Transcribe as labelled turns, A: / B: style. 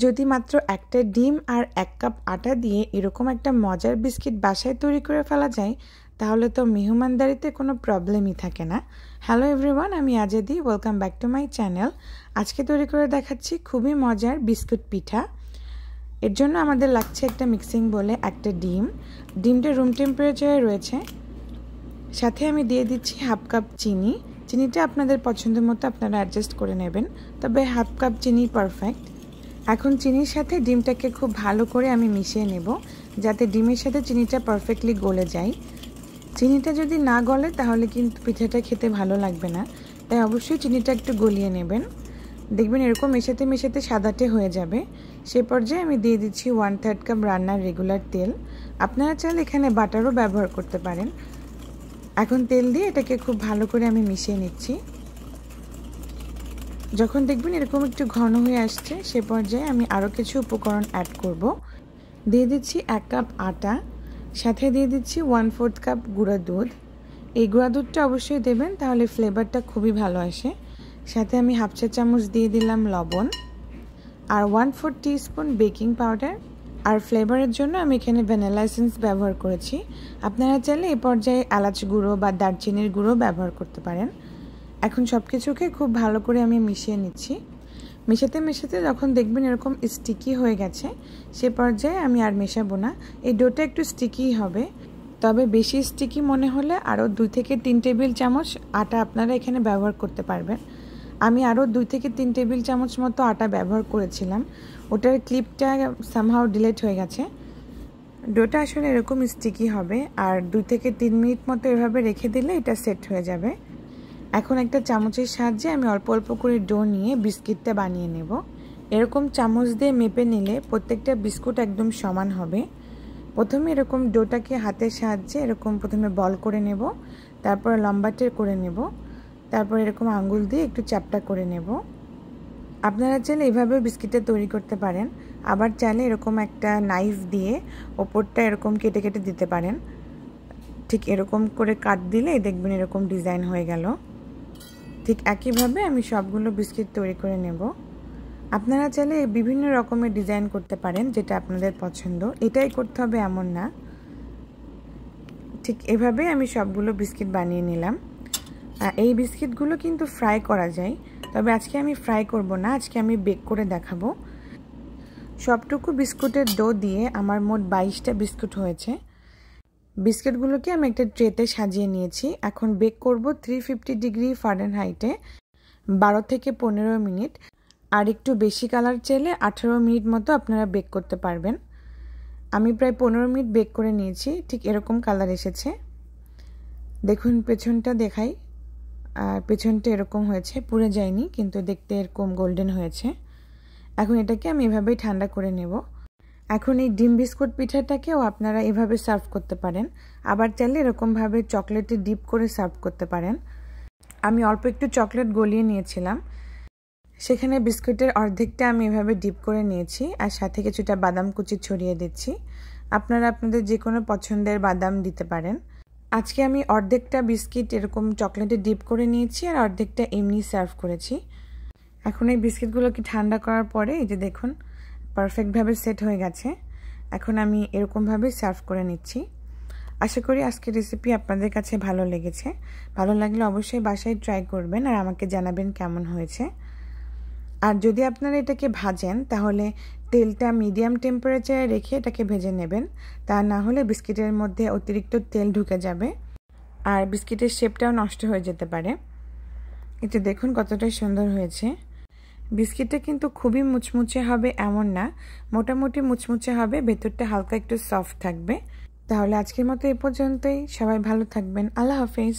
A: যদি মাত্র একটা ডিম আর 1 কাপ আটা দিয়ে এরকম একটা মজার বিস্কিট বাসায় তৈরি করে ফেলা যায়, তাহলে তো মেহমানদারিতে কোনো প্রবলেমই থাকে না। হ্যালো এভরিওয়ান, আমি Azadi, welcome back to my channel. আজকে তৈরি করে দেখাচ্ছি খুবই মজার বিস্কুট পিঠা। এর জন্য আমাদের লাগছে একটা মিক্সিং বলে একটা ডিমটা রুম টেম্পারেচারে রয়েছে। সাথে আমি দিয়ে দিচ্ছি 1/2 কাপ চিনি। চিনিটা আপনাদের পছন্দ মতো আপনারা অ্যাডজাস্ট করে নেবেন, তবে 1/2 কাপ চিনি পারফেক্ট। এখন চিনির সাথে ডিমটাকে খুব ভালো করে আমি মিশিয়ে নেব, যাতে ডিমের সাথে চিনিটা পারফেক্টলি গলে যায়। চিনিটা যদি না গলে তাহলে কিন্তু পিঠাটা খেতে ভালো লাগবে না, তাই অবশ্যই চিনিটা একটু গলিয়ে নেবেন। দেখবেন এরকম মেশাতে মেশাতে সাদাটে হয়ে যাবে। সে পর্যায়ে আমি দিয়ে দিচ্ছি 1/3 কাপ রান্নার রেগুলার তেল। আপনারা চাইলে এখানে বাটারও ব্যবহার করতে পারেন। এখন তেল দিয়ে এটাকে খুব ভালো করে আমি মিশিয়ে নিচ্ছি। যখন দেখবেন এরকম একটু ঘন হয়ে আসছে, সে পর্যায়ে আমি আরও কিছু উপকরণ অ্যাড করব। দিয়ে দিচ্ছি 1 কাপ আটা, সাথে দিয়ে দিচ্ছি 1/4 কাপ গুঁড়া দুধ। এই গুঁড়া দুধটা অবশ্যই দেবেন, তাহলে ফ্লেভারটা খুবই ভালো আসে। সাথে আমি 1/2 চা চামচ দিয়ে দিলাম লবণ আর 1/4 টিস্পুন বেকিং পাউডার। আর ফ্লেভারের জন্য আমি এখানে ভ্যানিলা এসেন্স ব্যবহার করেছি। আপনারা চাইলে এই পর্যায়ে এলাচ গুঁড়ো বা দারচিনির গুঁড়ো ব্যবহার করতে পারেন। এখন সব কিছুকে খুব ভালো করে আমি মিশিয়ে নিচ্ছি। মেশাতে মেশাতে যখন দেখবেন এরকম স্টিকি হয়ে গেছে, সে পর্যায়ে আমি আর মেশাবো না। এই ডোটা একটু স্টিকি হবে, তবে বেশি স্টিকি মনে হলে আরও 2 থেকে 3 টেবিল চামচ আটা আপনারা এখানে ব্যবহার করতে পারবেন। আমি আরও 2 থেকে 3 টেবিল চামচ মতো আটা ব্যবহার করেছিলাম, ওটার ক্লিপটা সামহাও ডিলিট হয়ে গেছে। ডোটা আসলে এরকম স্টিকি হবে, আর 2 থেকে 3 মিনিট মতো এভাবে রেখে দিলে এটা সেট হয়ে যাবে। এখন একটা চামচের সাহায্যে আমি অল্প অল্প করে ডো নিয়ে বিস্কিটটা বানিয়ে নেব। এরকম চামচ দিয়ে মেপে নিলে প্রত্যেকটা বিস্কুট একদম সমান হবে। প্রথমে এরকম ডোটাকে হাতের সাহায্যে এরকম প্রথমে বল করে নেব, তারপর লম্বাটে করে নেব, তারপর এরকম আঙ্গুল দিয়ে একটু চ্যাপটা করে নেব। আপনারা চাইলে এভাবে বিস্কিটটা তৈরি করতে পারেন, আবার চাইলে এরকম একটা নাইফ দিয়ে ওপরটা এরকম কেটে কেটে দিতে পারেন। ঠিক এরকম করে কাট দিলে দেখবেন এরকম ডিজাইন হয়ে গেল। ঠিক একইভাবে আমি সবগুলো বিস্কিট তৈরি করে নেব। আপনারা চাইলে বিভিন্ন রকমের ডিজাইন করতে পারেন, যেটা আপনাদের পছন্দ। এটাই করতে হবে এমন না। ঠিক এভাবে আমি সবগুলো বিস্কিট বানিয়ে নিলাম। এই বিস্কিটগুলো কিন্তু ফ্রাই করা যায়, তবে আজকে আমি ফ্রাই করব না, আজকে আমি বেক করে দেখাবো। সবটুকু বিস্কুটের ডো দিয়ে আমার মোট 22টা বিস্কুট হয়েছে। বিস্কিটগুলোকে আমি একটা ট্রেতে সাজিয়ে নিয়েছি। এখন বেক করব 350 ডিগ্রি ফারেনহাইটে 12 থেকে 15 মিনিট। আর একটু বেশি কালার চাইলে 18 মিনিট মতো আপনারা বেক করতে পারবেন। আমি প্রায় 15 মিনিট বেক করে নিয়েছি। ঠিক এরকম কালার এসেছে। দেখুন পেছনটা দেখাই, আর পেছনটা এরকম হয়েছে, পুড়ে যায়নি, কিন্তু দেখতে এরকম গোল্ডেন হয়েছে। এখন এটাকে আমি এভাবেই ঠান্ডা করে নেব। এখন এই ডিম বিস্কুট পিঠাটাকেও আপনারা এভাবে সার্ভ করতে পারেন, আবার চাইলে এরকমভাবে চকলেটে ডিপ করে সার্ভ করতে পারেন। আমি অল্প একটু চকলেট গলিয়ে নিয়েছিলাম, সেখানে বিস্কুটের অর্ধেকটা আমি এভাবে ডিপ করে নিয়েছি, আর সাথে কিছুটা বাদাম কুচি ছড়িয়ে দিচ্ছি। আপনারা আপনাদের যে কোনো পছন্দের বাদাম দিতে পারেন। আজকে আমি অর্ধেকটা বিস্কিট এরকম চকলেটে ডিপ করে নিয়েছি, আর অর্ধেকটা এমনি সার্ভ করেছি। এখন এই বিস্কিটগুলোকে ঠান্ডা করার পরে এই যে দেখুন পারফেক্টভাবে সেট হয়ে গেছে। এখন আমি এরকমভাবে সার্ভ করে নিচ্ছি। আশা করি আজকের রেসিপি আপনাদের কাছে ভালো লেগেছে। ভালো লাগলে অবশ্যই বাসায় ট্রাই করবেন আর আমাকে জানাবেন কেমন হয়েছে। আর যদি আপনারা এটাকে ভাজেন, তাহলে তেলটা মিডিয়াম টেম্পারেচারে রেখে এটাকে ভেজে নেবেন, তা না হলে বিস্কিটের মধ্যে অতিরিক্ত তেল ঢুকে যাবে আর বিস্কিটের শেপটাও নষ্ট হয়ে যেতে পারে। এটা দেখুন কতটা সুন্দর হয়েছে। বিস্কিটটা কিন্তু খুবই মুচমুচে হবে এমন না, মোটামুটি মুচমুচে হবে, ভেতরটা হালকা একটু সফট থাকবে। তাহলে আজকের মতো এ পর্যন্তই। সবাই ভালো থাকবেন। আল্লাহ হাফেজ।